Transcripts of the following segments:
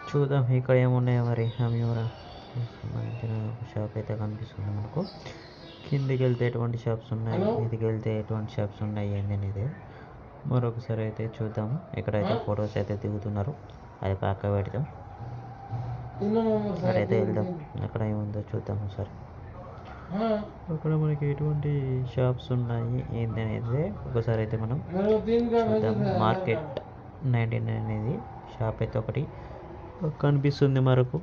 చూద్దాం ఇక్కడ ఏమున్నాయో మరి అమియోరా సంబంధించిన షాప్ అయితే కనిపిస్తుంది మనకు. కిందికి వెళ్తే ఎటువంటి షాప్స్ ఉన్నాయి, మీదికి వెళ్తే ఎటువంటి షాప్స్ ఉన్నాయి ఏంది అనేది మరొకసారి అయితే చూద్దాము. ఇక్కడైతే ఫొటోస్ అయితే దిగుతున్నారు, అది పక్క పెడతాం. అక్కడైతే వెళ్దాం, అక్కడ ఏముందో చూద్దాం ఒకసారి. అక్కడ మనకి ఎటువంటి షాప్స్ ఉన్నాయి ఏంది అనేది ఒకసారి అయితే మనం చూద్దాం. మార్కెట్ 99 అనేది షాప్ అయితే ఒకటి కనిపిస్తుంది మనకు.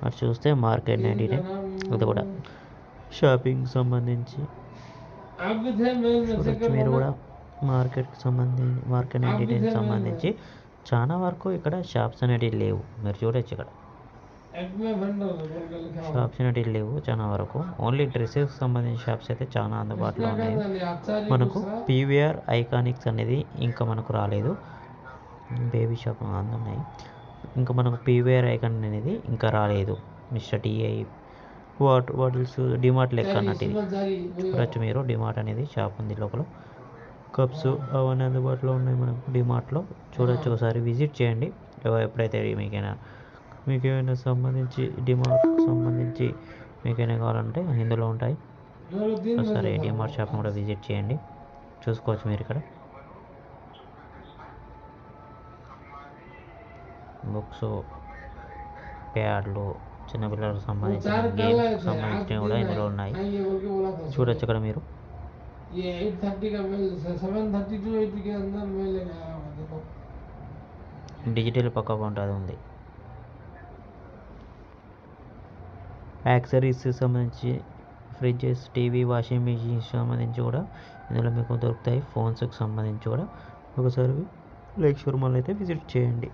అది చూస్తే మార్కెట్ 99 అది కూడా షాపింగ్ సంబంధించి చూడొచ్చు మీరు కూడా. మార్కెట్ 99 సంబంధించి చాలా వరకు ఇక్కడ షాప్స్ అనేటివి లేవు, మీరు చూడొచ్చు. ఇక్కడ షాప్స్ అనేటివి లేవు చాలా వరకు. ఓన్లీ డ్రెస్సెస్ సంబంధించిన షాప్స్ అయితే చాలా అందుబాటులో ఉన్నాయి మనకు. పీవీఆర్ ఐకానిక్స్ అనేది ఇంకా మనకు రాలేదు. బేబీ షాప్ అందున్నాయి, ఇంకా మనకు పీవీఆర్ ఐకాన్ అనేది ఇంకా రాలేదు. మిస్టర్ టీఐ బాటిల్స్ డిమార్ట్ లెక్క అన్నట్టు ఇది చూడొచ్చు మీరు. డిమార్ట్ అనేది షాప్ ఉంది లోపల. కప్స్ అవన్నీ అందుబాటులో ఉన్నాయి మనకు డిమార్ట్లో. చూడొచ్చు, ఒకసారి విజిట్ చేయండి. ఎప్పుడైతే మీకేమైనా సంబంధించి డిమార్ట్కి సంబంధించి మీకైనా కావాలంటే ఇందులో ఉంటాయి. ఒకసారి డిమార్ట్ షాప్ని కూడా విజిట్ చేయండి, చూసుకోవచ్చు మీరు. ఇక్కడ బుక్స్, ప్యాడ్లు, చిన్నపిల్లలకు సంబంధించిన గేమ్స్కి సంబంధించినవి కూడా ఇందులో ఉన్నాయి, చూడొచ్చు ఇక్కడ మీరు. డిజిటల్ పక్క కౌంటర్ అది ఉంది. యాక్సరీస్ సంబంధించి ఫ్రిడ్జెస్, టీవీ, వాషింగ్ మిషన్ సంబంధించి కూడా ఇందులో మీకు దొరుకుతాయి. ఫోన్స్కి సంబంధించి కూడా ఒకసారి లైక్ షోరూమ్ అయితే విజిట్ చేయండి.